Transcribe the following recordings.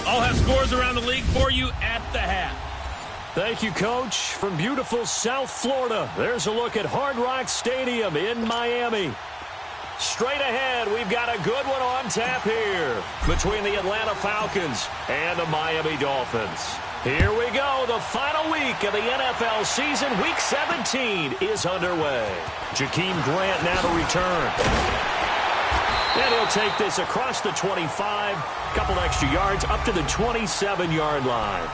I'll have scores around the league for you at the half. Thank you, Coach. From beautiful South Florida, there's a look at Hard Rock Stadium in Miami. Straight ahead, we've got a good one on tap here between the Atlanta Falcons and the Miami Dolphins. Here we go. The final week of the NFL season. Week 17 is underway. Jakeem Grant now to return. And he'll take this across the 25, couple extra yards up to the 27-yard line.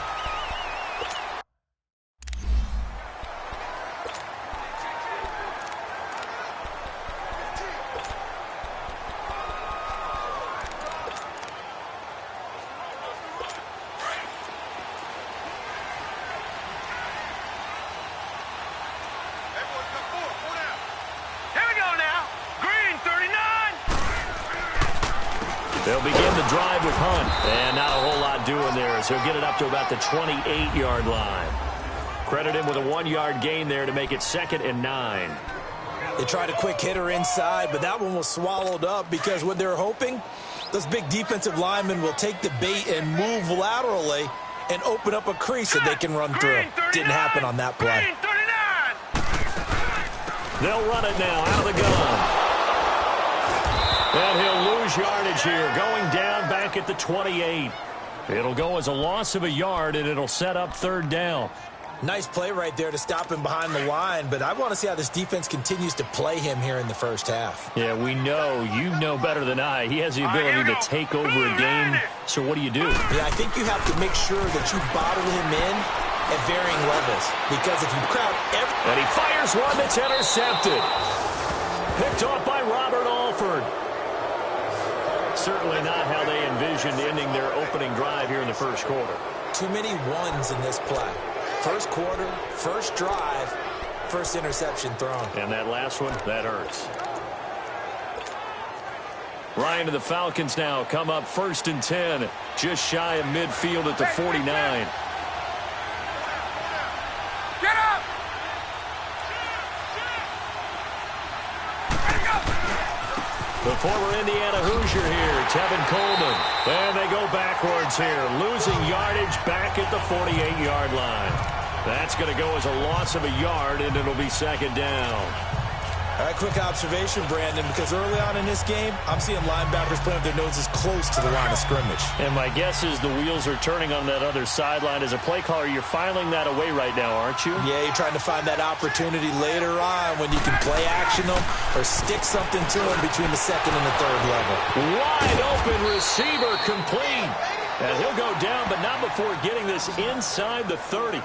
They'll begin the drive with Hunt, and not a whole lot doing there as he'll get it up to about the 28-yard line. Credit him with a 1-yard gain there to make it 2nd and 9. They tried a quick hitter inside, but that one was swallowed up because what they're hoping, those big defensive linemen will take the bait and move laterally and open up a crease that they can run through. Didn't happen on that play. They'll run it now out of the gun. And he'll lose yardage here, going down back at the 28. It'll go as a loss of a yard, and it'll set up 3rd down. Nice play right there to stop him behind the line, but I want to see how this defense continues to play him here in the first half. Yeah, we know. You know better than I. He has the ability to take over a game, so what do you do? Yeah, I think you have to make sure that you bottle him in at varying levels, because if you crowd And he fires one that's intercepted. Picked off by Robert Alford. Certainly not how they envisioned ending their opening drive here in the first quarter. Too many ones in this play. First quarter, first drive, first interception thrown. And that last one, that hurts. Ryan to the Falcons now come up 1st and 10, just shy of midfield at the 49. The former Indiana Hoosier here, Tevin Coleman. And they go backwards here, losing yardage back at the 48-yard line. That's going to go as a loss of a yard, and it'll be 2nd down. All right, quick observation, Brandon, because early on in this game, I'm seeing linebackers playing with their noses close to the line of scrimmage. And my guess is the wheels are turning on that other sideline. As a play caller, you're filing that away right now, aren't you? Yeah, you're trying to find that opportunity later on when you can play action them or stick something to them between the 2nd and the 3rd level. Wide open receiver complete. And he'll go down, but not before getting this inside the 30.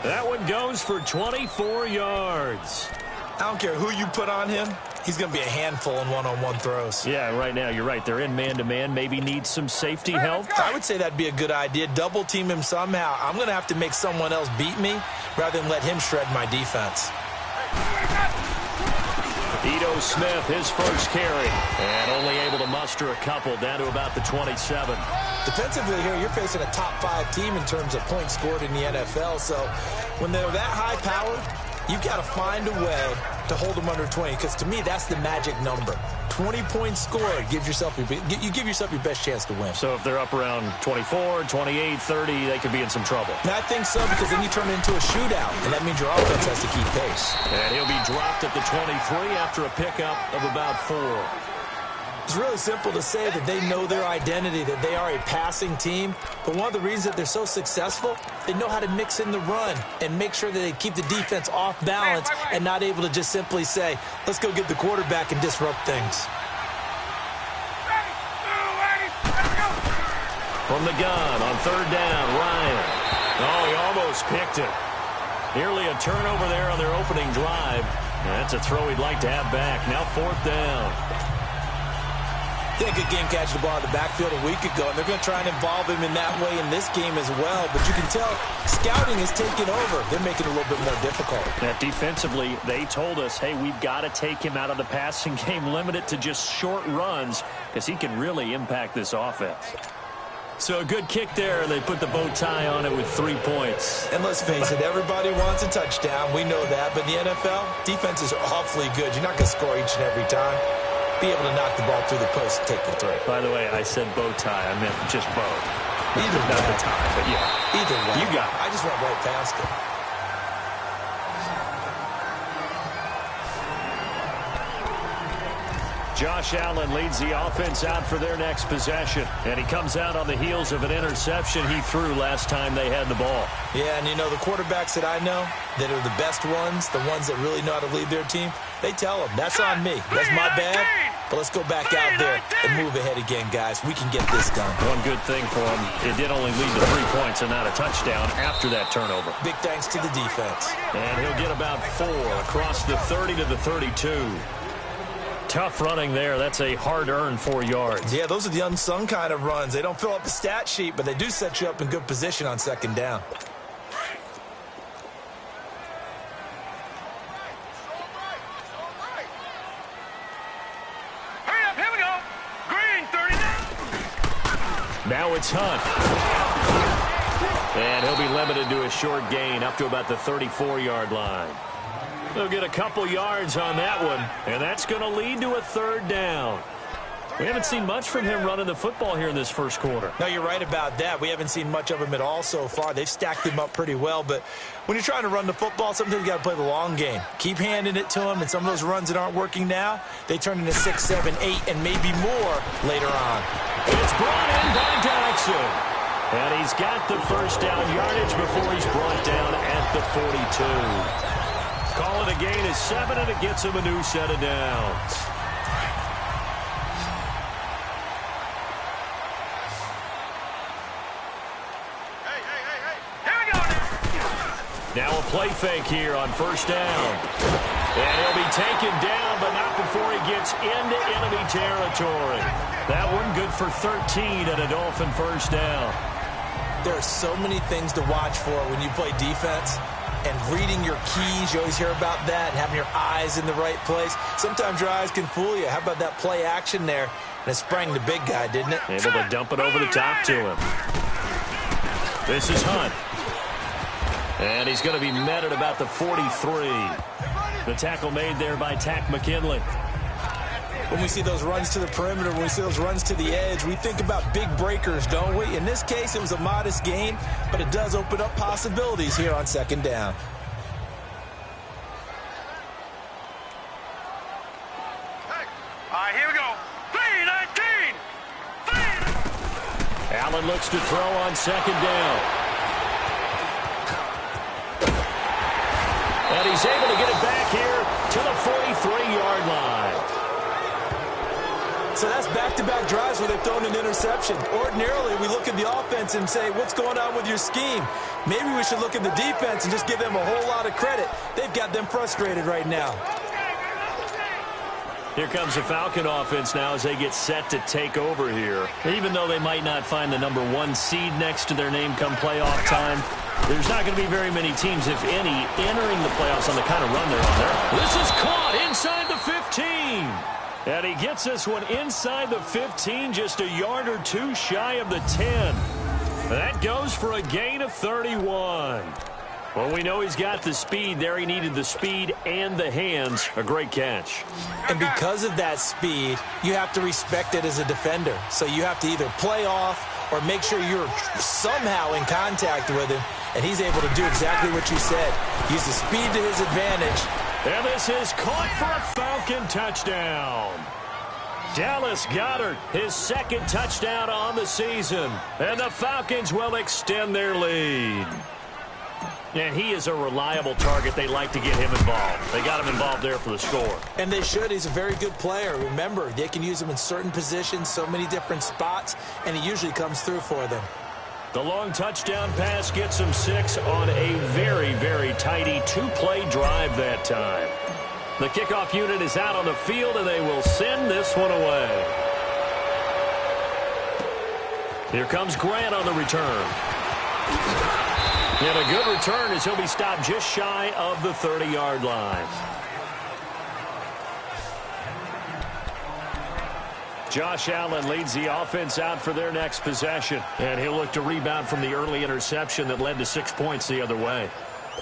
That one goes for 24 yards. I don't care who you put on him. He's going to be a handful in one-on-one throws. Yeah, right now, you're right. They're in man-to-man. Maybe need some safety help. I would say that'd be a good idea. Double team him somehow. I'm going to have to make someone else beat me rather than let him shred my defense. Ito Smith, his first carry, and only able to muster a couple down to about the 27. Defensively here, you're facing a top-5 team in terms of points scored in the NFL. So when they're that high-powered, you've got to find a way to hold them under 20, because to me, that's the magic number. 20 points scored, you give yourself your best chance to win. So if they're up around 24, 28, 30, they could be in some trouble. And I think so, because then you turn it into a shootout, and that means your offense has to keep pace. And he'll be dropped at the 23 after a pickup of about 4. It's really simple to say that they know their identity, that they are a passing team. But one of the reasons that they're so successful, they know how to mix in the run and make sure that they keep the defense off balance and not able to just simply say, let's go get the quarterback and disrupt things. From the gun on 3rd down, Ryan. Oh, he almost picked it. Nearly a turnover there on their opening drive. And that's a throw he'd like to have back. Now 4th down. They had a good game catching the ball in the backfield a week ago, and they're going to try and involve him in that way in this game as well. But you can tell scouting is taking over. They're making it a little bit more difficult. Now, defensively, they told us, hey, we've got to take him out of the passing game, limit it to just short runs, because he can really impact this offense. So a good kick there, and they put the bow tie on it with 3 points. And let's face it, everybody wants a touchdown. We know that. But in the NFL, defenses are awfully good. You're not going to score each and every time. Be able to knock the ball through the post and take the throw. By the way, I said bow tie. I meant just bow. Either Not way. the time, but yeah. Either way. You got it. I just went right past it. Josh Allen leads the offense out for their next possession. And he comes out on the heels of an interception he threw last time they had the ball. Yeah, and you know, the quarterbacks that I know that are the best ones, the ones that really know how to lead their team, they tell them, that's on me. That's my bad. But let's go back out there and move ahead again, guys. We can get this done. One good thing for him, it did only lead to 3 points and not a touchdown after that turnover. Big thanks to the defense. And he'll get about 4 across the 30 to the 32. Tough running there. That's a hard-earned 4 yards. Yeah, those are the unsung kind of runs. They don't fill up the stat sheet, but they do set you up in good position on second down. Hurry up, here we go. Green, 39. Now it's Hunt. And he'll be limited to a short gain up to about the 34-yard line. They'll get a couple yards on that one, and that's going to lead to a 3rd down. We haven't seen much from him running the football here in this first quarter. No, you're right about that. We haven't seen much of him at all so far. They've stacked him up pretty well, but when you're trying to run the football, sometimes you got to play the long game. Keep handing it to him, and some of those runs that aren't working now, they turn into 6, 7, 8, and maybe more later on. It's brought in by Jackson. And he's got the first down yardage before he's brought down at the 42. Call it a gain of 7, and it gets him a new set of downs. Hey, here we go now. Now a play fake here on first down. And he'll be taken down, but not before he gets into enemy territory. That one good for 13 at a Dolphin first down. There are so many things to watch for when you play defense. And reading your keys, you always hear about that, and having your eyes in the right place. Sometimes your eyes can fool you. How about that play action there? And it sprang the big guy, didn't it? Able to dump it over the top to him. This is Hunt. And he's going to be met at about the 43. The tackle made there by Tack McKinley. When we see those runs to the perimeter, when we see those runs to the edge, we think about big breakers, don't we? In this case, it was a modest gain, but it does open up possibilities here on second down. All right, here we go. 3-19. Allen looks to throw on second down. And he's able to get it back here to the 43-yard line. So that's back-to-back drives where they've thrown an interception. Ordinarily, we look at the offense and say, what's going on with your scheme? Maybe we should look at the defense and just give them a whole lot of credit. They've got them frustrated right now. Here comes the Falcon offense now as they get set to take over here. Even though they might not find the number 1 seed next to their name come playoff time, there's not going to be very many teams, if any, entering the playoffs on the kind of run they're on there. This is caught inside the 15. And he gets this one inside the 15, just a yard or 2 shy of the 10. That goes for a gain of 31. Well, we know he's got the speed there. He needed the speed and the hands. A great catch. And because of that speed, you have to respect it as a defender. So you have to either play off or make sure you're somehow in contact with him. And he's able to do exactly what you said. Use the speed to his advantage. And this is caught for a Falcon touchdown. Dallas Goedert, his 2nd touchdown on the season. And the Falcons will extend their lead. And he is a reliable target. They like to get him involved. They got him involved there for the score. And they should. He's a very good player. Remember, they can use him in certain positions, so many different spots, and he usually comes through for them. The long touchdown pass gets him 6 on a very, very tidy 2-play drive that time. The kickoff unit is out on the field, and they will send this one away. Here comes Grant on the return. And a good return as he'll be stopped just shy of the 30-yard line. Josh Allen leads the offense out for their next possession. And he'll look to rebound from the early interception that led to 6 points the other way.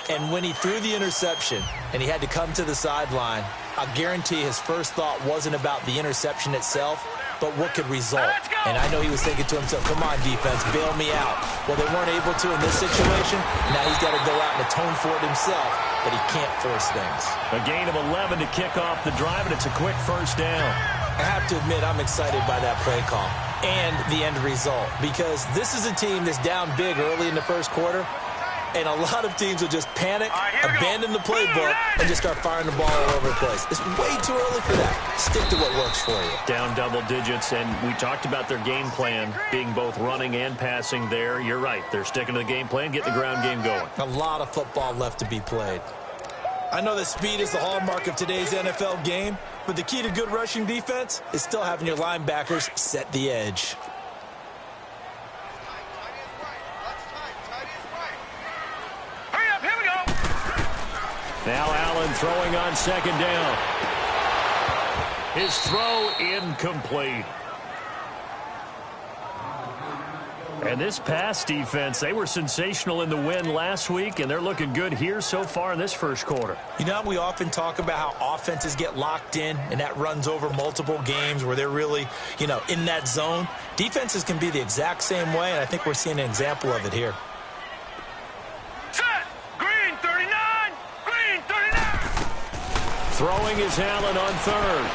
And when he threw the interception and he had to come to the sideline, I guarantee his first thought wasn't about the interception itself, but what could result. And I know he was thinking to himself, come on, defense, bail me out. Well, they weren't able to in this situation. Now he's got to go out and atone for it himself, but he can't force things. A gain of 11 to kick off the drive, and it's a quick first down. I have to admit, I'm excited by that play call and the end result, because this is a team that's down big early in the first quarter, and a lot of teams will just panic, abandon the playbook, and just start firing the ball all over the place. It's way too early for that. Stick to what works for you. Down double digits, and we talked about their game plan being both running and passing there. You're right. They're sticking to the game plan, getting the ground game going. A lot of football left to be played. I know that speed is the hallmark of today's NFL game, but the key to good rushing defense is still having your linebackers set the edge. Now Allen throwing on second down. His throw incomplete. And this pass defense, they were sensational in the win last week, and they're looking good here so far in this first quarter. You know, we often talk about how offenses get locked in, and that runs over multiple games where they're really, in that zone. Defenses can be the exact same way, and I think we're seeing an example of it here. Throwing is Allen on third.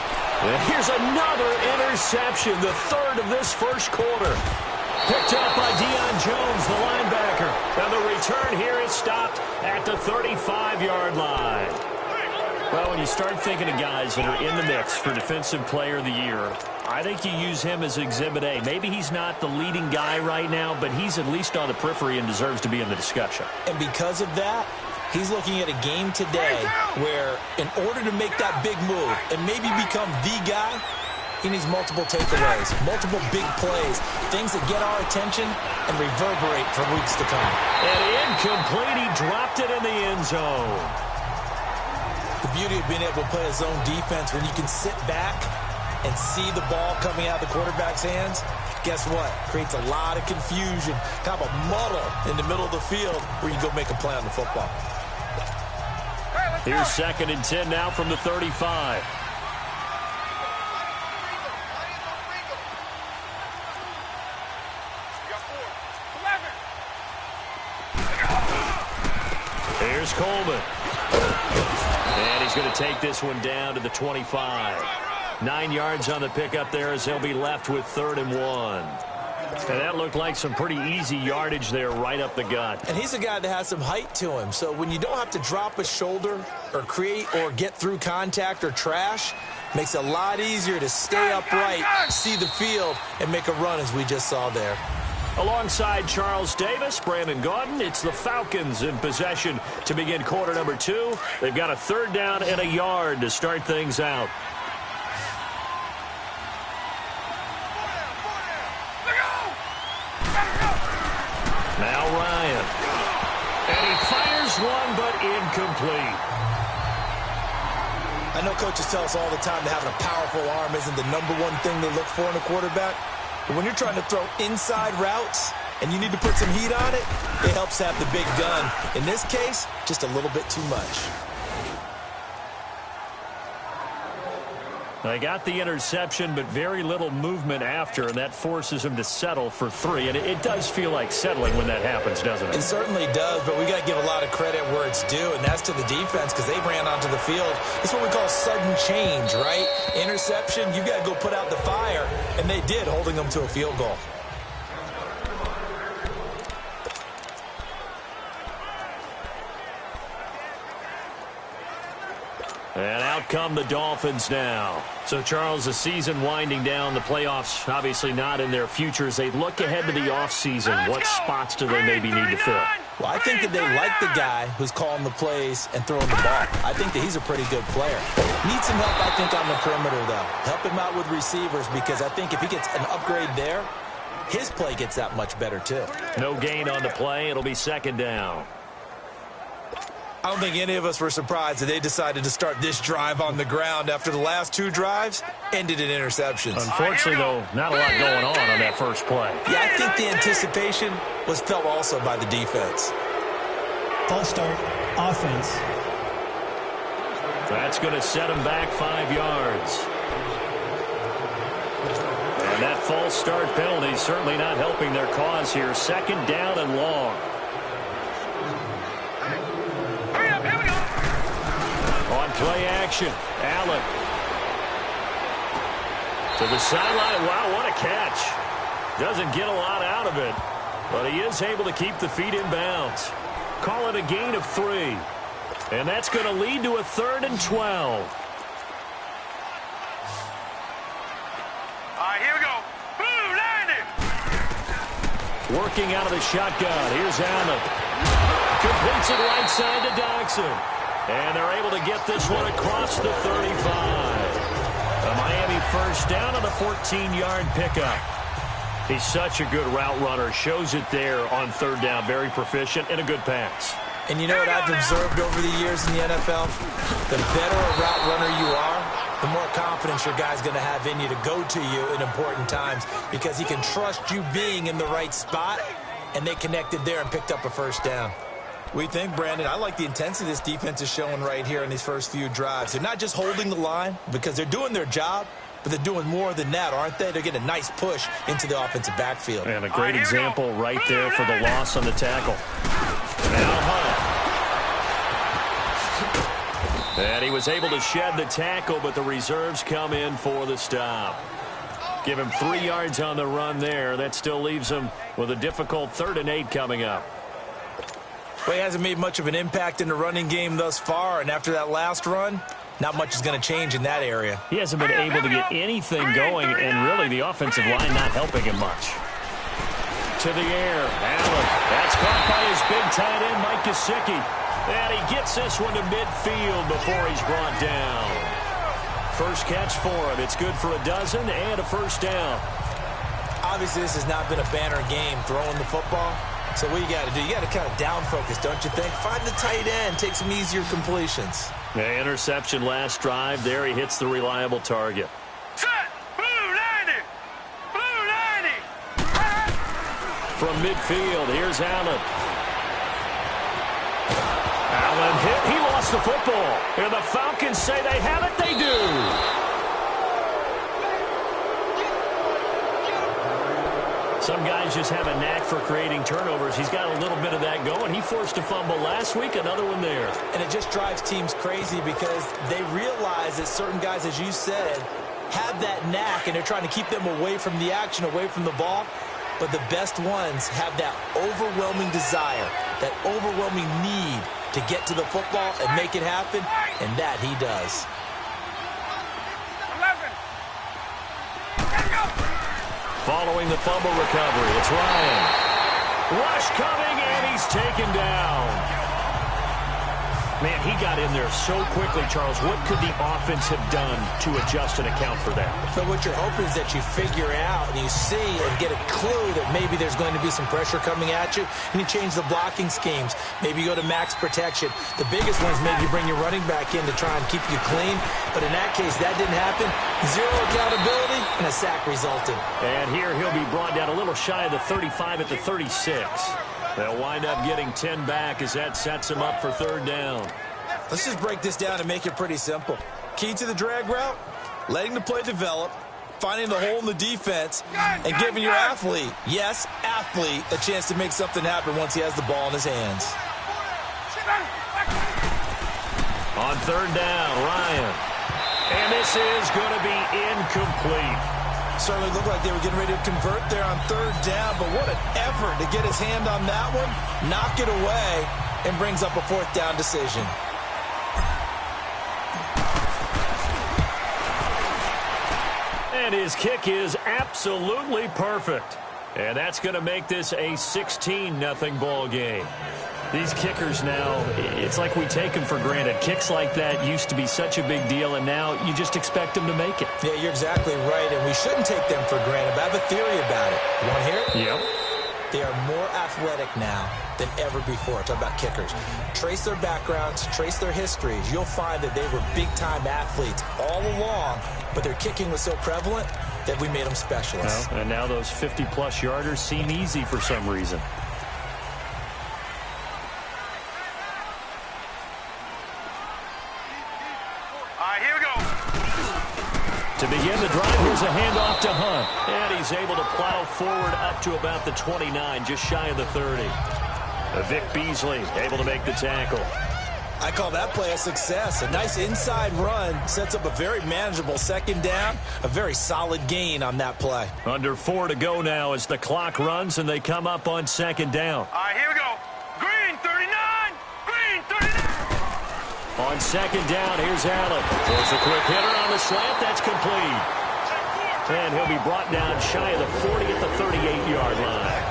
And here's another interception, the third of this first quarter. Picked up by Deion Jones, the linebacker. And the return here is stopped at the 35-yard line. Well, when you start thinking of guys that are in the mix for Defensive Player of the Year, I think you use him as Exhibit A. Maybe he's not the leading guy right now, but he's at least on the periphery and deserves to be in the discussion. And because of that, he's looking at a game today where in order to make that big move and maybe become the guy, he needs multiple takeaways, multiple big plays, things that get our attention and reverberate for weeks to come. And incomplete, he dropped it in the end zone. The beauty of being able to play a zone defense when you can sit back and see the ball coming out of the quarterback's hands, guess what? Creates a lot of confusion, kind of a muddle in the middle of the field where you go make a play on the football. Here's 2nd and 10 now from the 35. Here's Coleman. And he's going to take this one down to the 25. 9 yards on the pickup there as they'll be left with 3rd and 1. And that looked like some pretty easy yardage there right up the gut. And he's a guy that has some height to him. So when you don't have to drop a shoulder or create or get through contact or trash, makes it a lot easier to stay upright, see the field, and make a run as we just saw there. Alongside Charles Davis, Brandon Gaudin, it's the Falcons in possession to begin quarter number 2. They've got a 3rd down and a yard to start things out. Now Ryan. And he fires one, but incomplete. I know coaches tell us all the time that having a powerful arm isn't the #1 thing they look for in a quarterback. But when you're trying to throw inside routes and you need to put some heat on it, it helps have the big gun. In this case, just a little bit too much. They got the interception, but very little movement after, and that forces him to settle for 3. And it does feel like settling when that happens, doesn't it? It certainly does, but we got to give a lot of credit where it's due, and that's to the defense because they ran onto the field. It's what we call sudden change, right? Interception, you got to go put out the fire, and they did, holding them to a field goal. And out come the Dolphins now. So, Charles, the season winding down, the playoffs obviously not in their futures. They look ahead to the offseason. What spots do they maybe need to fill? Well, I think that they like the guy who's calling the plays and throwing the ball. I think that he's a pretty good player. Needs some help, I think, on the perimeter, though. Help him out with receivers because I think if he gets an upgrade there, his play gets that much better, too. No gain on the play. It'll be 2nd down. I don't think any of us were surprised that they decided to start this drive on the ground after the last 2 drives ended in interceptions. Unfortunately, though, not a lot going on that first play. Yeah, I think the anticipation was felt also by the defense. False start, offense. That's going to set him back 5 yards. And that false start penalty is certainly not helping their cause here. Second down and long. Hurry up, here we go. On play action, Allen. To the sideline. Wow, what a catch. Doesn't get a lot out of it, but he is able to keep the feet in bounds. Call it a gain of 3. And that's going to lead to a 3rd and 12. All right, here we go. Blue, line it. Working out of the shotgun. Here's Allen. Completes it right side to Dodson. And they're able to get this one across the 35. A Miami first down on a 14-yard pickup. He's such a good route runner. Shows it there on 3rd down. Very proficient and a good pass. And you know what I've observed over the years in the NFL? The better a route runner you are, the more confidence your guy's going to have in you to go to you in important times because he can trust you being in the right spot, and they connected there and picked up a first down. We think, Brandon, I like the intensity this defense is showing right here in these first few drives. They're not just holding the line because they're doing their job, but they're doing more than that, aren't they? They're getting a nice push into the offensive backfield. And a great example right there for the loss on the tackle. Now Hunt. And he was able to shed the tackle, but the reserves come in for the stop. Give him 3 yards on the run there. That still leaves him with a difficult 3rd and 8 coming up. Well, he hasn't made much of an impact in the running game thus far, and after that last run, not much is going to change in that area. He hasn't been able to get anything going, and really the offensive line not helping him much. To the air, Allen. That's caught by his big tight end, Mike Gesicki. And he gets this one to midfield before he's brought down. First catch for him. It's good for a dozen and a first down. Obviously, this has not been a banner game throwing the football. So what you got to do, you got to kind of down focus, don't you think? Find the tight end, take some easier completions. The interception last drive. There he hits the reliable target. Set. Blue, line it. Blue, line it. From midfield, here's Allen. Allen hit. He lost the football. And the Falcons say they have it. They do. Some guys just have a knack for creating turnovers. He's got a little bit of that going. He forced a fumble last week, another one there. And it just drives teams crazy because they realize that certain guys, as you said, have that knack, and they're trying to keep them away from the action, away from the ball. But the best ones have that overwhelming desire, that overwhelming need to get to the football and make it happen, and that he does. 11. Following the fumble recovery, it's Ryan. Rush coming, and he's taken down. Man, he got in there so quickly, Charles. What could the offense have done to adjust and account for that? But what you're hoping is that you figure out and you see and get a clue that maybe there's going to be some pressure coming at you, and you change the blocking schemes. Maybe you go to max protection. The biggest one is maybe you bring your running back in to try and keep you clean. But in that case, that didn't happen. Zero accountability, and a sack resulted. And here he'll be brought down a little shy of the 35 at the 36. They'll wind up getting 10 back as that sets him up for 3rd down. Let's just break this down and make it pretty simple. Key to the drag route, letting the play develop, finding the hole in the defense, and giving your athlete, yes, athlete, a chance to make something happen once he has the ball in his hands. On 3rd down, Ryan. And this is going to be incomplete. Certainly looked like they were getting ready to convert there on 3rd down, but what an effort to get his hand on that one, knock it away, and brings up a 4th down decision. And his kick is absolutely perfect. And that's going to make this a 16-0 ball game. These kickers now, it's like we take them for granted. Kicks like that used to be such a big deal, and now you just expect them to make it. Yeah, you're exactly right, and we shouldn't take them for granted. But I have a theory about it. You want to hear it? Yep. They are more athletic now than ever before. Talk about kickers. Trace their backgrounds, trace their histories. You'll find that they were big-time athletes all along, but their kicking was so prevalent that we made them specialists. Well, and now those 50-plus yarders seem easy for some reason. To begin again. The drive, here's a handoff to Hunt. And he's able to plow forward up to about the 29, just shy of the 30. Vic Beasley able to make the tackle. I call that play a success. A nice inside run sets up a very manageable second down. A very solid gain on that play. Under 4 to go now as the clock runs and they come up on second down. All right, here we go. Green 39. Green 39. On second down, here's Allen. Throws a quick hitter on the slant. That's complete. And he'll be brought down shy of the 40 at the 38-yard line.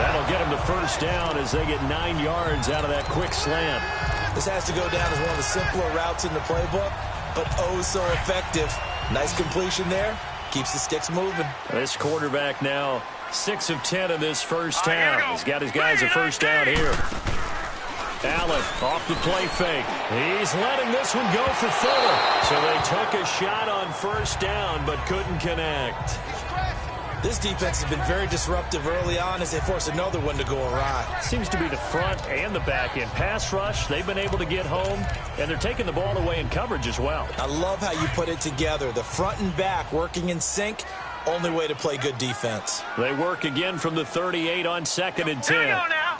That'll get him to first down as they get 9 yards out of that quick slant. This has to go down as one of the simpler routes in the playbook, but oh so effective. Nice completion there. Keeps the sticks moving. This quarterback now 6 of 10 in this first half. He's got his guys a first down here. Allen off the play fake. He's letting this one go for Fuller. So they took a shot on first down but couldn't connect. This defense has been very disruptive early on as they force another one to go awry. Seems to be the front and the back end. Pass rush, they've been able to get home, and they're taking the ball away in coverage as well. I love how you put it together. The front and back working in sync, only way to play good defense. They work again from the 38 on second and 10. Here we go now.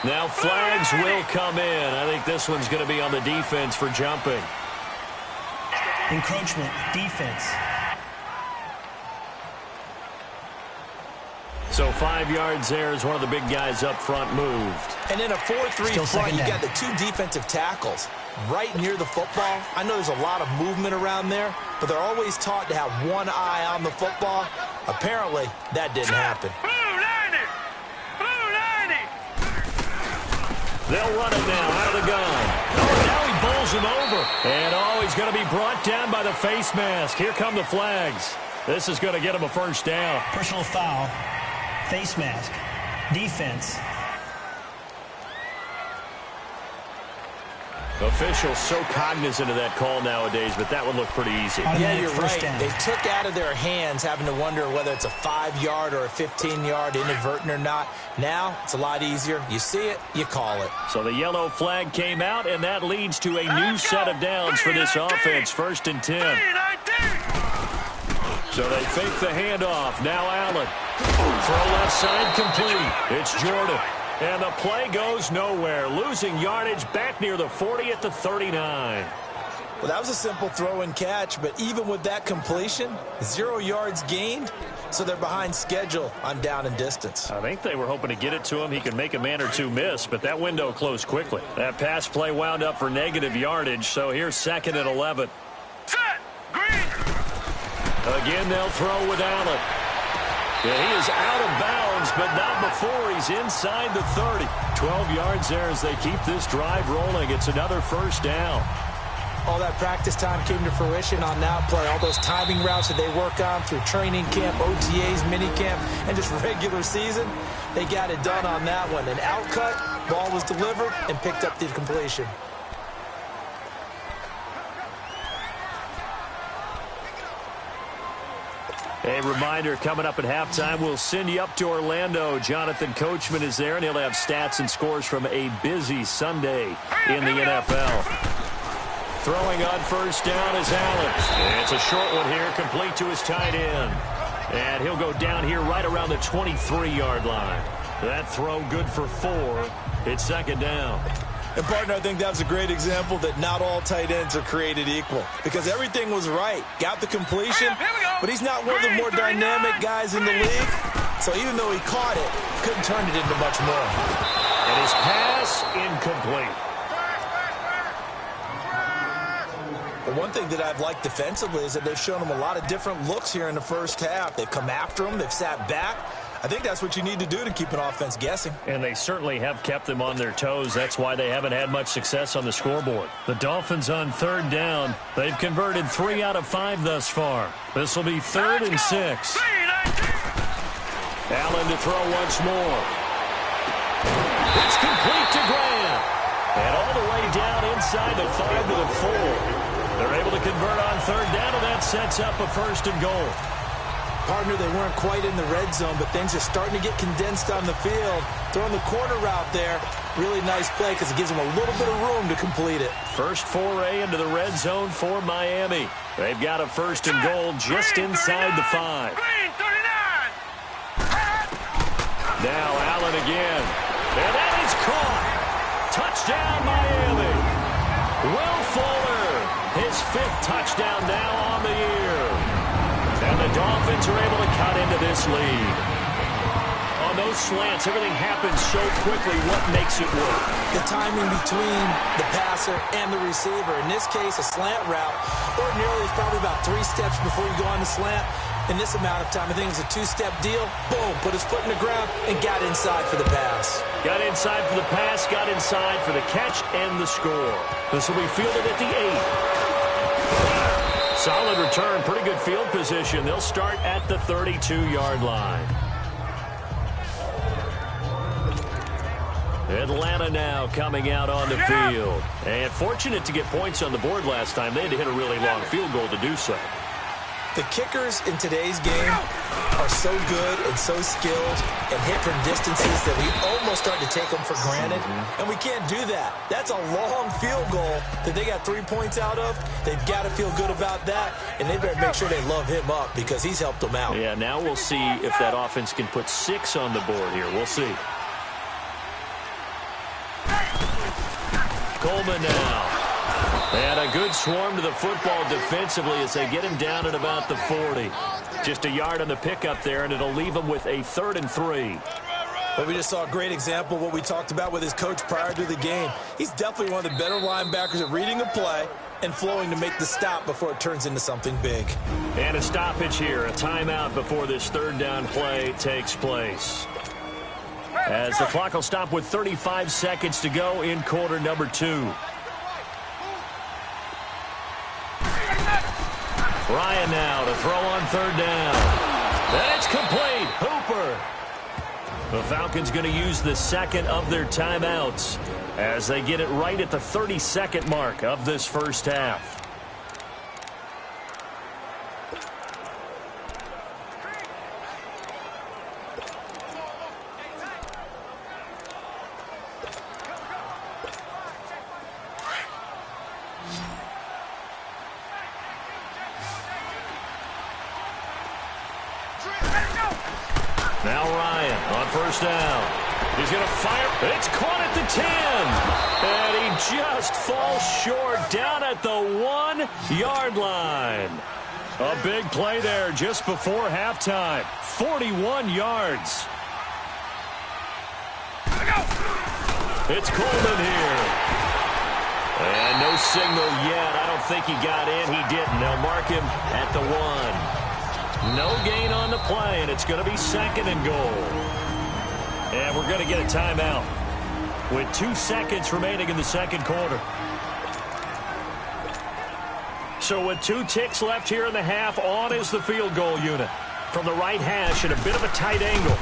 Now flags will come in. I think this one's going to be on the defense for jumping. Encroachment, defense. So 5 yards there as one of the big guys up front moved. And in a 4-3 front, you got the 2 defensive tackles right near the football. I know there's a lot of movement around there, but they're always taught to have one eye on the football. Apparently, that didn't happen. They'll run it now out of the gun. Oh, now he bowls him over. And he's going to be brought down by the face mask. Here come the flags. This is going to get him a first down. Personal foul. Face mask. Defense. Officials so cognizant of that call nowadays, but that one looked pretty easy. Yeah, you're right. They took out of their hands having to wonder whether it's a 5-yard or a 15-yard inadvertent or not. Now, it's a lot easier. You see it, you call it. So the yellow flag came out, and that leads to a new set of downs for this offense. First and 10. So they fake the handoff. Now Allen. Throw left side complete. It's Jordan. And the play goes nowhere. Losing yardage back near the 40 at the 39. Well, that was a simple throw and catch, but even with that completion, 0 yards gained, so they're behind schedule on down and distance. I think they were hoping to get it to him. He could make a man or two miss, but that window closed quickly. That pass play wound up for negative yardage, so here's second and 11. Set. Green. Again, they'll throw with Allen. Yeah, he is out of bounds, but not before he's inside the 30. 12 yards there as they keep this drive rolling. It's another first down. All that practice time came to fruition on that play. All those timing routes that they work on through training camp, OTAs, minicamp, and just regular season, they got it done on that one. An outcut, ball was delivered, and picked up the completion. A reminder, coming up at halftime, we'll send you up to Orlando. Jonathan Coachman is there, and he'll have stats and scores from a busy Sunday in the NFL. Throwing on first down is Allen. It's a short one here, complete to his tight end. And he'll go down here right around the 23-yard line. That throw good for 4. It's second down. And, partner, I think that was a great example that not all tight ends are created equal. Because everything was right. Got the completion, but he's not one of the more dynamic guys in the league. So even though he caught it, couldn't turn it into much more. And his pass incomplete. The one thing that I've liked defensively is that they've shown him a lot of different looks here in the first half. They've come after him. They've sat back. I think that's what you need to do to keep an offense guessing. And they certainly have kept them on their toes. That's why they haven't had much success on the scoreboard. The Dolphins on third down. They've converted 3 out of 5 thus far. This will be 3rd and 6. Allen to throw once more. It's complete to Graham. And all the way down inside the 5 to the 4. They're able to convert on third down, and that sets up a 1st and goal. partner. They weren't quite in the red zone, but things are starting to get condensed on the field. Throwing the corner route there. Really nice play because it gives them a little bit of room to complete it. First foray into the red zone for Miami. They've got a first and goal just inside the 5. Green 39. Now Allen again. And that is caught. Touchdown, Miami. Will Fuller, his 5th touchdown now on the year. And the Dolphins are able to cut into this lead. On those slants, everything happens so quickly. What makes it work? The timing between the passer and the receiver. In this case, a slant route. Ordinarily, it's probably about 3 steps before you go on the slant. In this amount of time, I think it's a 2-step deal. Boom, put his foot in the ground and got inside for the pass. Got inside for the pass, got inside for the catch and the score. This will be fielded at the 8. Solid return, pretty good field position. They'll start at the 32-yard line. Atlanta now coming out on the field. And fortunate to get points on the board last time. They had to hit a really long field goal to do so. The kickers in today's game are so good and so skilled and hit from distances that we almost start to take them for granted. And we can't do that. That's a long field goal that they got 3 points out of. They've got to feel good about that, and they better make sure they love him up because he's helped them out. Yeah, now we'll see if that offense can put 6 on the board here. We'll see. Coleman now. And a good swarm to the football defensively as they get him down at about the 40. Just a yard on the pickup there, and it'll leave him with a 3rd and 3. But we just saw a great example of what we talked about with his coach prior to the game. He's definitely one of the better linebackers at reading a play and flowing to make the stop before it turns into something big. And a stoppage here, a timeout before this 3rd down play takes place. As the clock will stop with 35 seconds to go in quarter number 2. Ryan now to throw on 3rd down. And it's complete. Hooper. The Falcons going to use the 2nd of their timeouts as they get it right at the 30-second mark of this first half. Now Ryan on 1st down. He's going to fire. It's caught at the 10. And he just falls short down at the 1-yard line. A big play there just before halftime. 41 yards. It's Coleman here. And no signal yet. I don't think he got in. He didn't. They'll mark him at the 1. No gain on the play, and it's going to be 2nd and goal. And we're going to get a timeout with 2 seconds remaining in the 2nd quarter. So with 2 ticks left here in the half, on is the field goal unit. From the right hash at a bit of a tight angle.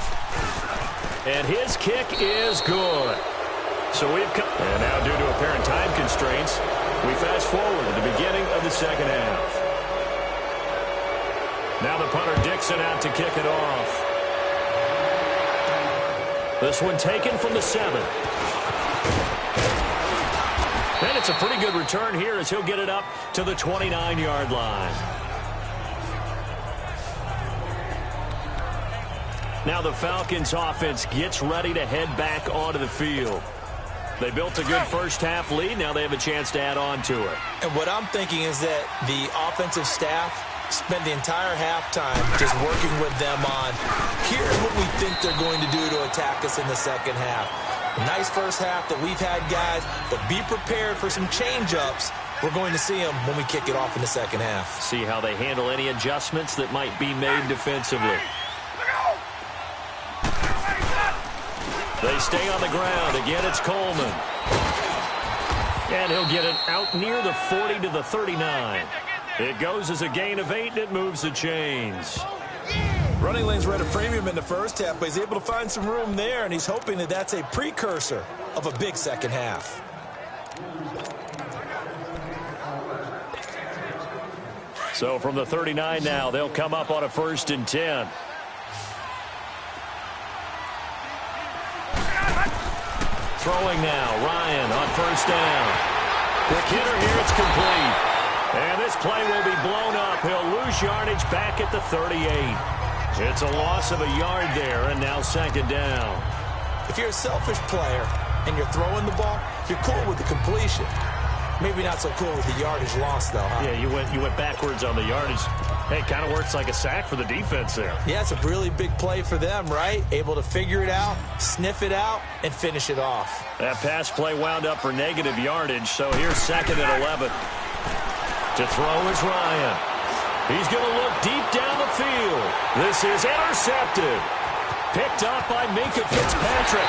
And his kick is good. So we've come. And now due to apparent time constraints, we fast forward to the beginning of the 2nd half. Now the punter Dixon out to kick it off. This one taken from the 7. And it's a pretty good return here as he'll get it up to the 29-yard line. Now the Falcons offense gets ready to head back onto the field. They built a good first half lead. Now they have a chance to add on to it. And what I'm thinking is that the offensive staff spent the entire halftime just working with them on, here's what we think they're going to do to attack us in the 2nd half. Nice first half that we've had, guys, but be prepared for some change-ups. We're going to see them when we kick it off in the 2nd half. See how they handle any adjustments that might be made defensively. They stay on the ground. Again, it's Coleman. And he'll get it out near the 40 to the 39. It goes as a gain of 8, and it moves the chains. Running lanes were at a premium in the first half, but he's able to find some room there, and he's hoping that that's a precursor of a big 2nd half. So from the 39 now, they'll come up on a 1st and 10. Throwing now, Ryan on 1st down. Quick hitter here, it's complete. And this play will be blown up. He'll lose yardage back at the 38. It's a loss of a yard there, and now 2nd down. If you're a selfish player and you're throwing the ball, you're cool with the completion. Maybe not so cool with the yardage loss, though, huh? Yeah, you went backwards on the yardage. Hey, it kind of works like a sack for the defense there. Yeah, it's a really big play for them, right? Able to figure it out, sniff it out, and finish it off. That pass play wound up for negative yardage, so here's 2nd and 11. To throw is Ryan. He's going to look deep down the field. This is intercepted. Picked up by Minkah Fitzpatrick.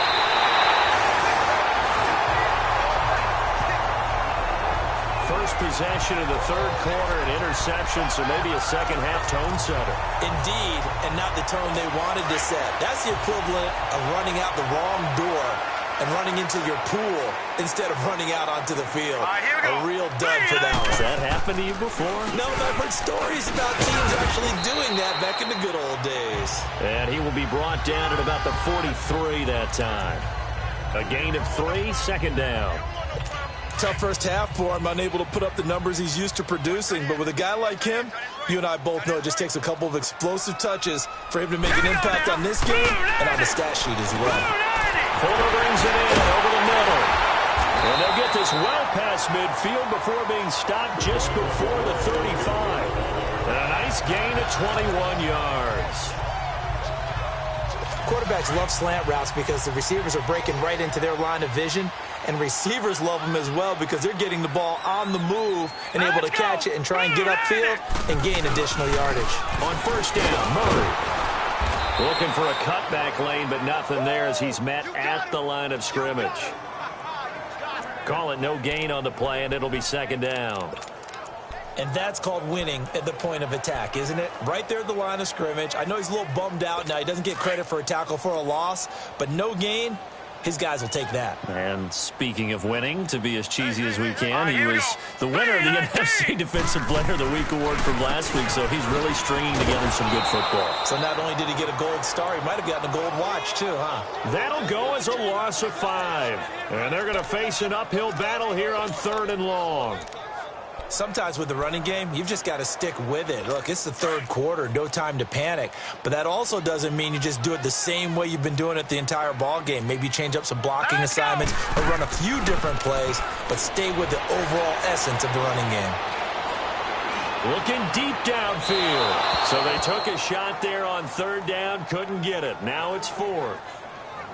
First possession of the 3rd quarter, an interception, so maybe a second-half tone setter. Indeed, and not the tone they wanted to set. That's the equivalent of running out the wrong door and running into your pool instead of running out onto the field. A real dud for that one. Has that happened to you before? No, but I've heard stories about teams actually doing that back in the good old days. And he will be brought down at about the 43 that time. A gain of 3, 2nd down. Tough first half for him, unable to put up the numbers he's used to producing. But with a guy like him, you and I both know it just takes a couple of explosive touches for him to make an impact on this game and on the stat sheet as well. Fuller brings it in over the middle. And they'll get this well past midfield before being stopped just before the 35. And a nice gain of 21 yards. Quarterbacks love slant routes because the receivers are breaking right into their line of vision. And receivers love them as well because they're getting the ball on the move and able to catch it and try and get upfield and gain additional yardage. On 1st down, Murray. Looking for a cutback lane, but nothing there as he's met at the line of scrimmage. Call it no gain on the play, and it'll be 2nd down. And that's called winning at the point of attack, isn't it? Right there at the line of scrimmage. I know he's a little bummed out now. He doesn't get credit for a tackle for a loss, but no gain. His guys will take that. And speaking of winning, to be as cheesy as we can, he was the winner of the NFC Defensive Player of the Week award from last week, so he's really stringing together some good football. So not only did he get a gold star, he might have gotten a gold watch too, huh? That'll go as a loss of 5. And they're going to face an uphill battle here on 3rd and long. Sometimes with the running game, you've just got to stick with it. Look, it's the 3rd quarter, no time to panic. But that also doesn't mean you just do it the same way you've been doing it the entire ball game. Maybe change up some blocking assignments or run a few different plays, but stay with the overall essence of the running game. Looking deep downfield. So they took a shot there on 3rd down, couldn't get it. Now it's 4th.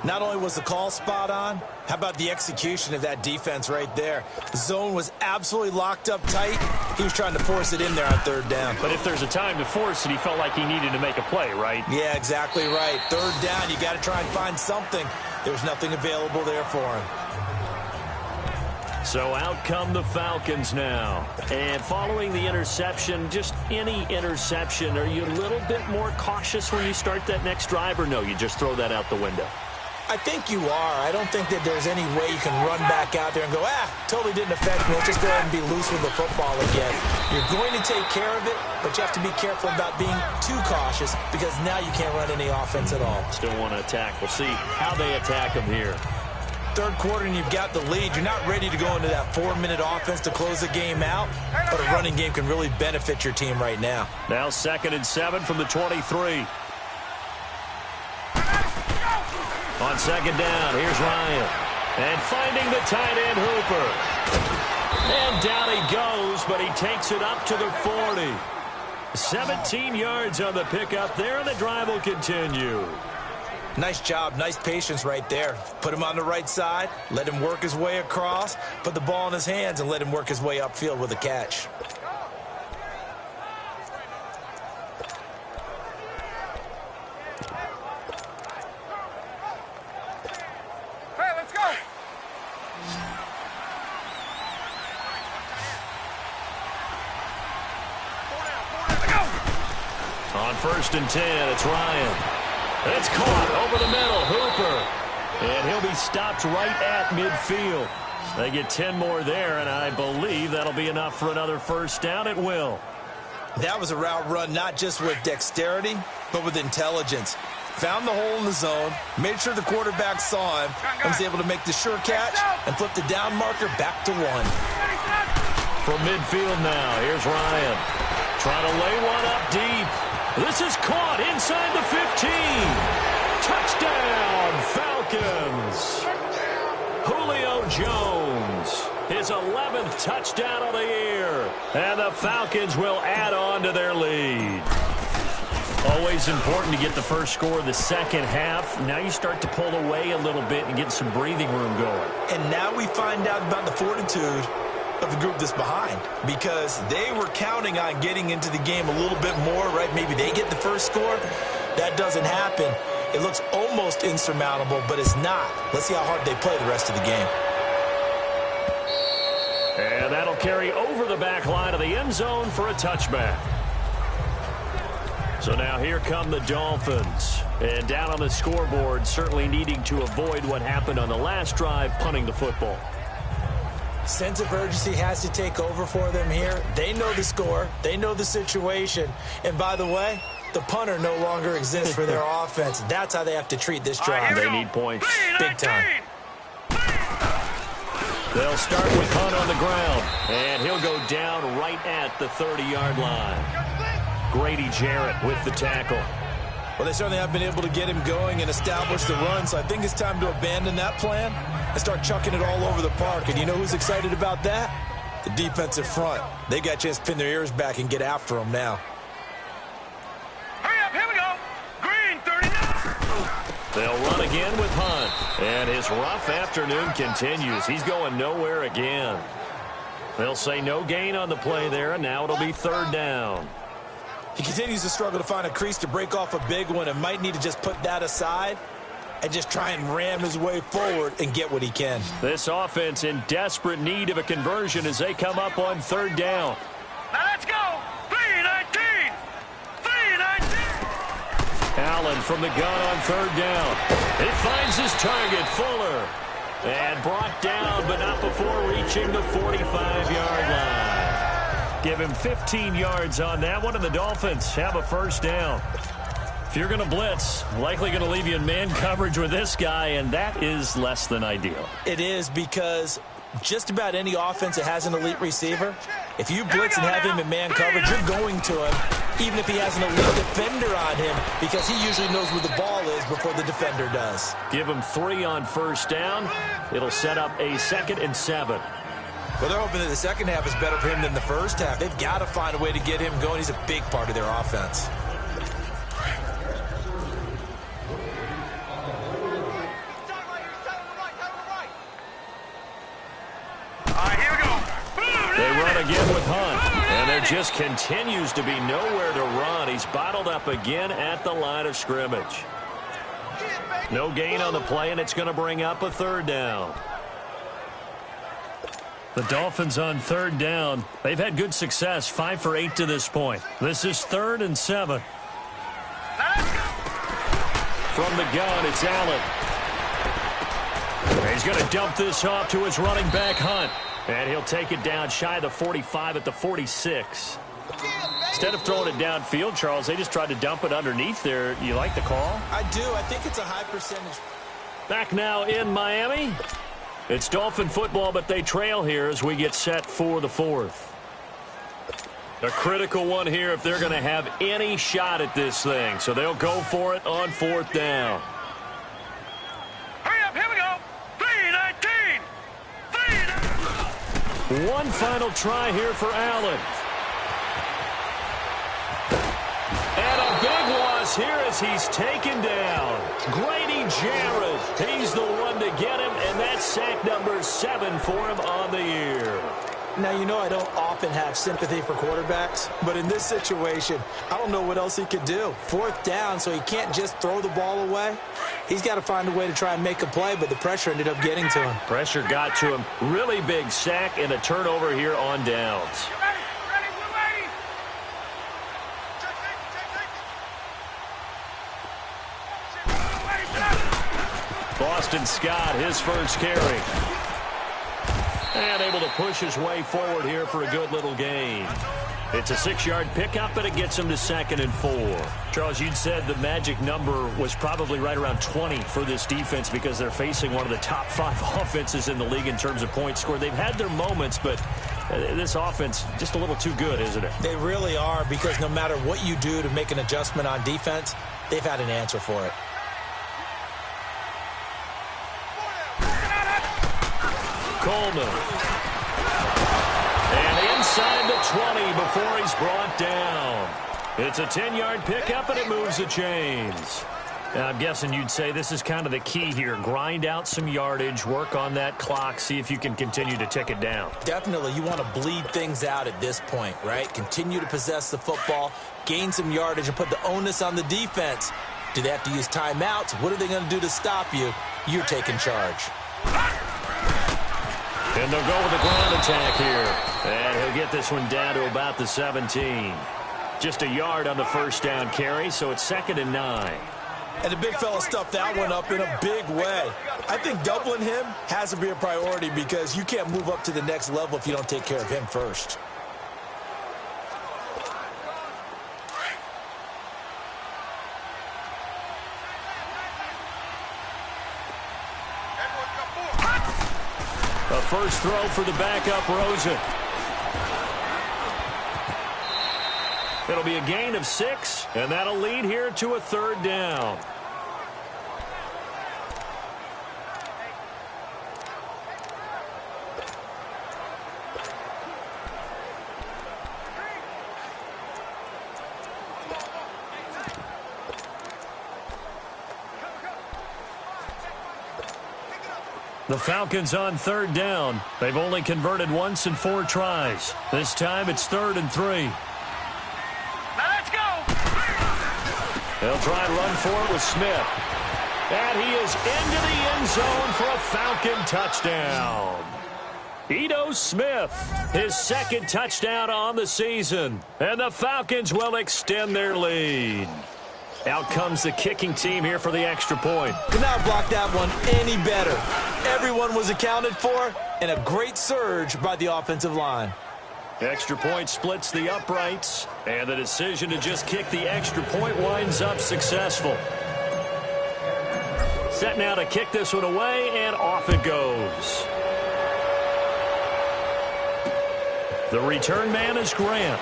Not only was the call spot on, how about the execution of that defense right there? The zone was absolutely locked up tight. He was trying to force it in there on 3rd down. But if there's a time to force it, he felt like he needed to make a play, right? Yeah, exactly right. 3rd down, you got to try and find something. There's nothing available there for him. So out come the Falcons now. And following the interception, just any interception, are you a little bit more cautious when you start that next drive, or no, you just throw that out the window? I think you are. I don't think that there's any way you can run back out there and go, totally didn't affect me. Let's just go ahead and be loose with the football again. You're going to take care of it, but you have to be careful about being too cautious because now you can't run any offense at all. Still want to attack. We'll see how they attack them here. 3rd quarter and you've got the lead. You're not ready to go into that 4-minute offense to close the game out, but a running game can really benefit your team right now. Now 2nd and 7 from the 23. On 2nd down, here's Ryan. And finding the tight end, Hooper. And down he goes, but he takes it up to the 40. 17 yards on the pickup there, and the drive will continue. Nice job, nice patience right there. Put him on the right side, let him work his way across, put the ball in his hands, and let him work his way upfield with a catch. On 1st and 10, it's Ryan. It's caught over the middle, Hooper. And he'll be stopped right at midfield. They get 10 more there, and I believe that'll be enough for another 1st down. It will. That was a route run not just with dexterity, but with intelligence. Found the hole in the zone, made sure the quarterback saw him, and was able to make the sure catch and flip the down marker back to 1. From midfield now, here's Ryan. Trying to lay one up deep. This is caught inside the 15. Touchdown, Falcons. Julio Jones, his 11th touchdown of the year. And the Falcons will add on to their lead. Always important to get the first score of the second half. Now you start to pull away a little bit and get some breathing room going. And now we find out about the fortitude of the group that's behind, because they were counting on getting into the game a little bit more, right? Maybe they get the first score. That doesn't happen. It looks almost insurmountable, but it's not. Let's see how hard they play the rest of the game. And that'll carry over the back line of the end zone for a touchback. So now here come the Dolphins. And down on the scoreboard, certainly needing to avoid what happened on the last drive, punting the football. Sense of urgency has to take over for them here. They know the score. They know the situation. And by the way, the punter no longer exists for their offense. That's how they have to treat this drive. They need points. Big time. They'll start with Hunt on the ground. And he'll go down right at the 30-yard line. Grady Jarrett with the tackle. Well, they certainly have been able to get him going and establish the run, so I think it's time to abandon that plan and start chucking it all over the park. And you know who's excited about that? The defensive front. They got a chance to pin their ears back and get after him now. Hurry up, here we go. Green, 39. They'll run again with Hunt. And his rough afternoon continues. He's going nowhere again. They'll say no gain on the play there, and now it'll be 3rd down. He continues to struggle to find a crease to break off a big one and might need to just put that aside and just try and ram his way forward and get what he can. This offense in desperate need of a conversion as they come up on 3rd down. Now let's go. 3-19. 3-19. Allen from the gun on 3rd down. It finds his target, Fuller. And brought down, but not before reaching the 45-yard line. Give him 15 yards on that one, and the Dolphins have a 1st down. If you're going to blitz, likely going to leave you in man coverage with this guy, and that is less than ideal. It is, because just about any offense that has an elite receiver, if you blitz and have him in man coverage, you're going to him, even if he has an elite defender on him, because he usually knows where the ball is before the defender does. Give him 3 on 1st down. It'll set up a 2nd and 7. Well, they're hoping that the second half is better for him than the first half. They've got to find a way to get him going. He's a big part of their offense. All right, here we go. They run again with Hunt, and there just continues to be nowhere to run. He's bottled up again at the line of scrimmage. No gain on the play, and it's going to bring up a 3rd down. The Dolphins on 3rd down. They've had good success, 5 for 8 to this point. This is 3rd and 7. From the gun, it's Allen. He's going to dump this off to his running back, Hunt. And he'll take it down shy of the 45 at the 46. Instead of throwing it downfield, Charles, they just tried to dump it underneath there. You like the call? I do. I think it's a high percentage. Back now in Miami. It's Dolphin football, but they trail here as we get set for the 4th. A critical one here if they're going to have any shot at this thing. So they'll go for it on 4th down. Hurry up, here we go. 3-19. 3-19. One final try here for Allen. And a big loss here as he's taken down. Grady Jarrett, he's the one to get him, and that's sack number 7 for him on the year. Now, you know I don't often have sympathy for quarterbacks, but in this situation, I don't know what else he could do. 4th down, so he can't just throw the ball away. He's got to find a way to try and make a play, but the pressure ended up getting to him. Pressure got to him. Really big sack and a turnover here on downs. Boston Scott, his first carry. And able to push his way forward here for a good little gain. It's a 6-yard pickup, and it gets them to 2nd and 4. Charles, you'd said the magic number was probably right around 20 for this defense because they're facing one of the top 5 offenses in the league in terms of points scored. They've had their moments, but this offense just a little too good, isn't it? They really are, because no matter what you do to make an adjustment on defense, they've had an answer for it. Coleman. And inside the 20 before he's brought down. It's a 10-yard pickup, and it moves the chains. Now, I'm guessing you'd say this is kind of the key here. Grind out some yardage, work on that clock, see if you can continue to tick it down. Definitely, you want to bleed things out at this point, right? Continue to possess the football, gain some yardage, and put the onus on the defense. Do they have to use timeouts? What are they going to do to stop you? You're taking charge. And they'll go with the ground attack here. And he'll get this one down to about the 17. Just a yard on the first down carry, so it's 2nd and 9. And the big fella stuffed that one up in a big way. I think doubling him has to be a priority because you can't move up to the next level if you don't take care of him first. A first throw for the backup, Rosen. It'll be a gain of 6, and that'll lead here to a 3rd down. The Falcons on 3rd down. They've only converted once in 4 tries. This time it's 3rd and 3. Now let's go! They'll try and run for it with Smith. And he is into the end zone for a Falcon touchdown. Ito Smith, his 2nd touchdown on the season. And the Falcons will extend their lead. Out comes the kicking team here for the extra point. Could not block that one any better. Everyone was accounted for, and a great surge by the offensive line. Extra point splits the uprights, and the decision to just kick the extra point winds up successful. Set now to kick this one away, and off it goes. The return man is Grant.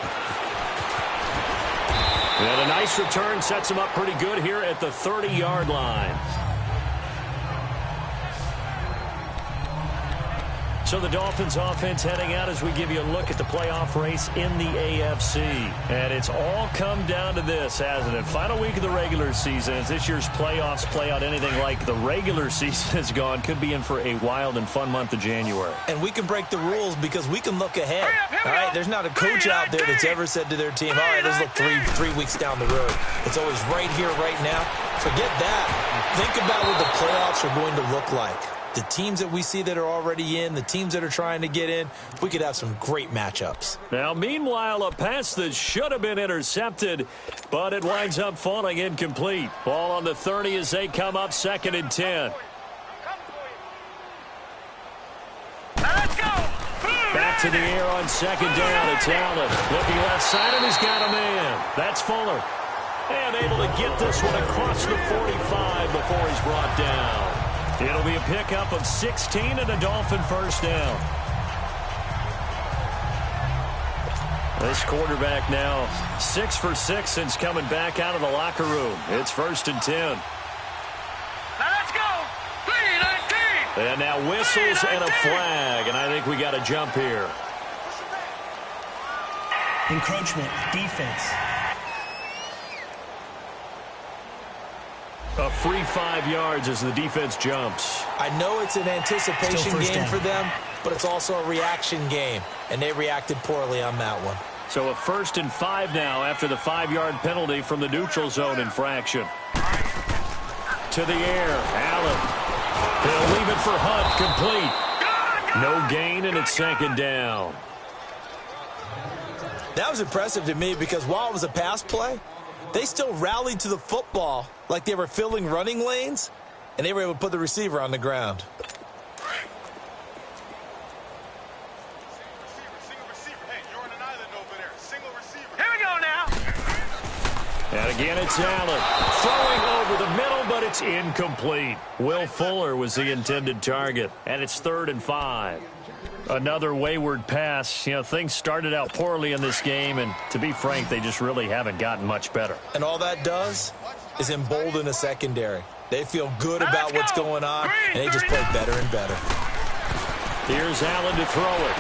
And a nice return sets him up pretty good here at the 30-yard line. So the Dolphins offense heading out as we give you a look at the playoff race in the AFC. And it's all come down to this, hasn't it? Final week of the regular season. As this year's playoffs play out anything like the regular season has gone, could be in for a wild and fun month of January. And we can break the rules because we can look ahead. All right, there's not a coach out there that's ever said to their team, all right, let's look three weeks down the road. It's always right here, right now. Forget that. Think about what the playoffs are going to look like. The teams that we see that are already in, the teams that are trying to get in, we could have some great matchups. Now, meanwhile, a pass that should have been intercepted, but it winds up falling incomplete. Ball on the 30 as they come up 2nd and 10. Let's go! Back to the air on 2nd down. It's Allen. Looking left side, and he's got a man. That's Fuller. And able to get this one across the 45 before he's brought down. It'll be a pickup of 16 and a Dolphin first down. This quarterback now 6 for 6 since coming back out of the locker room. It's 1st and 10. Now let's go! 3-19! And now whistles and a flag, and I think we got a jump here. Encroachment, defense. A free 5 yards as the defense jumps. I know it's an anticipation game for them, but it's also a reaction game, and they reacted poorly on that one. So a 1st and 5 now after the 5-yard penalty from the neutral zone infraction. To the air, Allen. He'll leave it for Hunt, complete. No gain, and it's 2nd down. That was impressive to me because while it was a pass play, they still rallied to the football like they were filling running lanes, and they were able to put the receiver on the ground. Single receiver. Hey, you're on an island over there. Single receiver. And again, it's Allen. Throwing over the middle, but it's incomplete. Will Fuller was the intended target, and it's 3rd and 5. Another wayward pass. You know, things started out poorly in this game, and to be frank, they just really haven't gotten much better. And all that does is embolden a secondary. They feel good about what's going on, and they just play better and better. Here's Allen to throw it.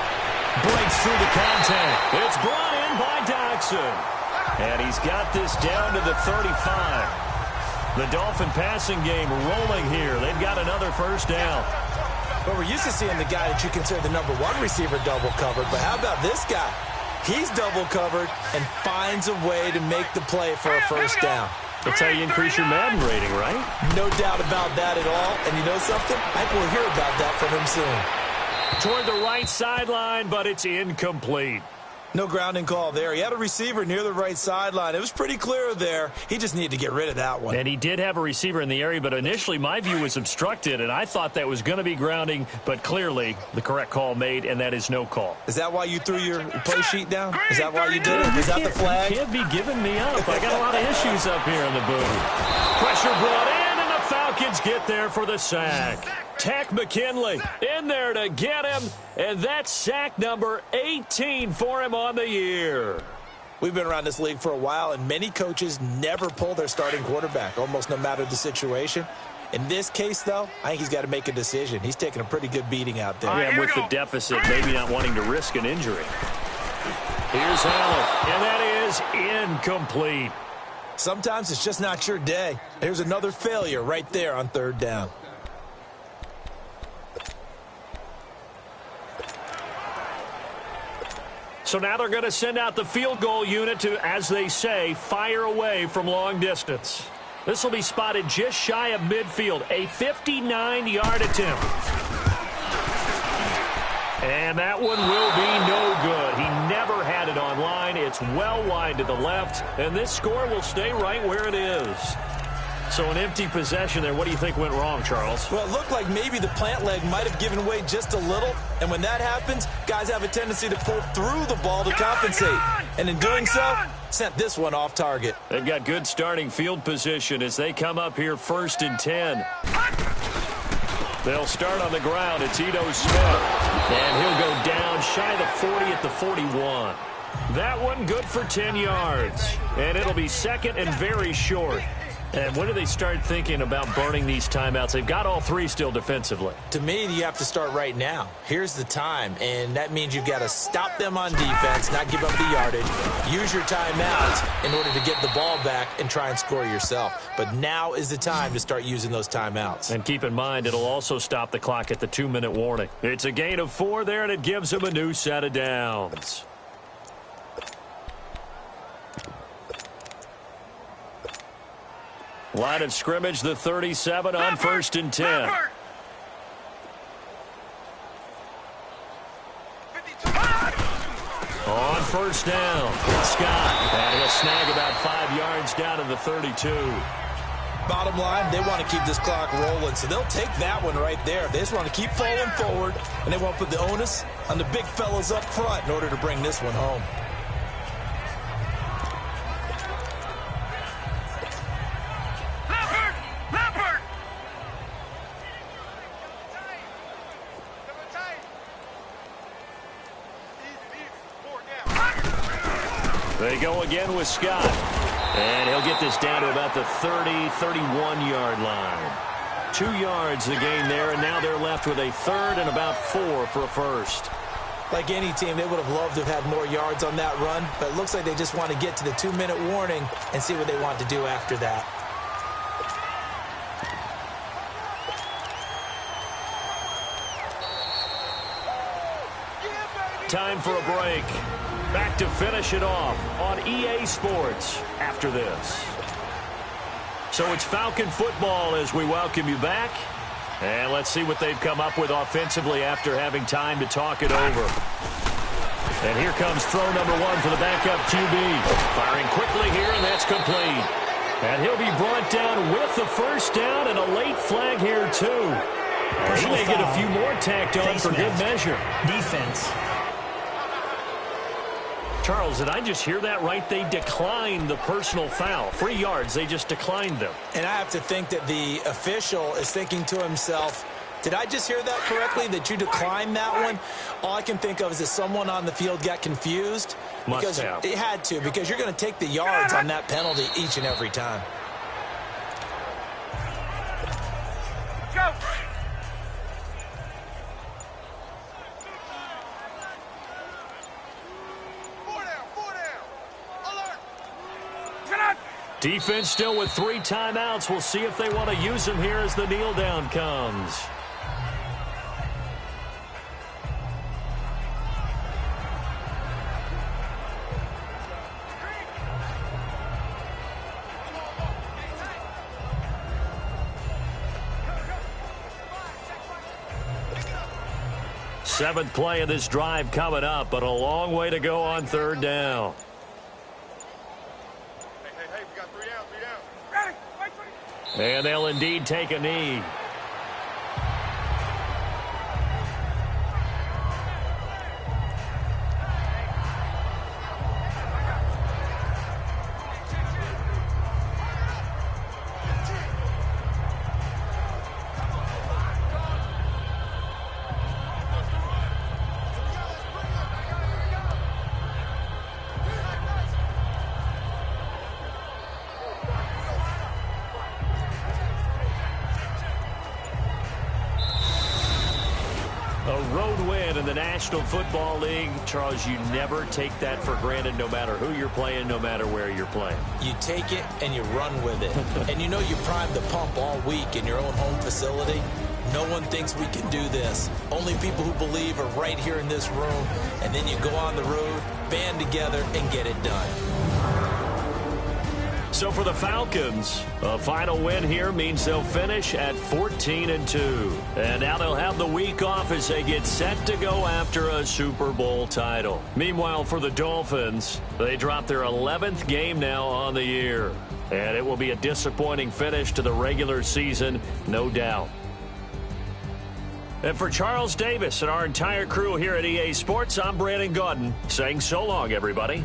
Breaks through the contact. It's brought in by Doxson. And he's got this down to the 35. The Dolphin passing game rolling here. They've got another first down. But we're used to seeing the guy that you consider the number 1 receiver double covered. But how about this guy? He's double covered and finds a way to make the play for a first down. That's how you increase your Madden rating, right? No doubt about that at all. And you know something? I think we'll hear about that from him soon. Toward the right sideline, but it's incomplete. No grounding call there. He had a receiver near the right sideline. It was pretty clear there. He just needed to get rid of that one. And he did have a receiver in the area, but initially my view was obstructed, and I thought that was going to be grounding, but clearly the correct call made, and that is no call. Is that why you threw your play sheet down? Is that why you did it? Is that the flag? You can't be giving me up. I got a lot of issues up here in the booth. Pressure brought in, and the Falcons get there for the sack. Tack McKinley in there to get him, and that's sack number 18 for him on the year. We've been around this league for a while, and many coaches never pull their starting quarterback, almost no matter the situation. In this case, though, I think he's got to make a decision. He's taking a pretty good beating out there. Yeah, with the deficit, maybe not wanting to risk an injury. Here's Allen, and that is incomplete. Sometimes it's just not your day. Here's another failure right there on 3rd down. So now they're going to send out the field goal unit to, as they say, fire away from long distance. This will be spotted just shy of midfield, a 59-yard attempt. And that one will be no good. He never had it on line. It's well wide to the left, and this score will stay right where it is. So an empty possession there. What do you think went wrong, Charles? Well, it looked like maybe the plant leg might have given way just a little. And when that happens, guys have a tendency to pull through the ball to compensate. And in doing so, sent this one off target. They've got good starting field position as they come up here 1st and 10. They'll start on the ground. It's Ito Smith. And he'll go down shy the 40 at the 41. That one good for 10 yards. And it'll be 2nd and very short. And when do they start thinking about burning these timeouts? They've got all 3 still defensively. To me, you have to start right now. Here's the time, and that means you've got to stop them on defense, not give up the yardage, use your timeouts in order to get the ball back and try and score yourself. But now is the time to start using those timeouts. And keep in mind, it'll also stop the clock at the 2-minute warning. It's a gain of 4 there, and it gives them a new set of downs. Line of scrimmage, the 37 on 1st and 10. On 1st down, Scott. And he'll snag about 5 yards down to the 32. Bottom line, they want to keep this clock rolling, so they'll take that one right there. They just want to keep falling forward, and they want to put the onus on the big fellas up front in order to bring this one home. They go again with Scott. And he'll get this down to about the 30, 31-yard line. 2 yards the gain there, and now they're left with a 3rd and about 4 for a first. Like any team, they would have loved to have had more yards on that run, but it looks like they just want to get to the 2-minute warning and see what they want to do after that. Time for a break. Back to finish it off on EA Sports after this. So it's Falcon football as we welcome you back. And let's see what they've come up with offensively after having time to talk it over. And here comes throw number 1 for the backup QB. Firing quickly here, and that's complete. And he'll be brought down with the first down and a late flag here, too. And he may get a few more tacked on for good measure. Defense. Charles, did I just hear that right? They declined the personal foul. 3 yards, they just declined them. And I have to think that the official is thinking to himself, did I just hear that correctly, that you declined that one? All I can think of is that someone on the field got confused. Must have. It had to, because you're going to take the yards on that penalty each and every time. Go! Defense still with 3 timeouts. We'll see if they want to use them here as the kneel down comes. Seventh play of this drive coming up, but a long way to go on 3rd down. And they'll indeed take a knee. A road win in the National Football League. Charles, you never take that for granted, no matter who you're playing, no matter where you're playing. You take it and you run with it. And you know you primed the pump all week in your own home facility. No one thinks we can do this. Only people who believe are right here in this room. And then you go on the road, band together, and get it done. So for the Falcons, a final win here means they'll finish at 14-2. And now they'll have the week off as they get set to go after a Super Bowl title. Meanwhile, for the Dolphins, they drop their 11th game now on the year. And it will be a disappointing finish to the regular season, no doubt. And for Charles Davis and our entire crew here at EA Sports, I'm Brandon Gaudin saying so long, everybody.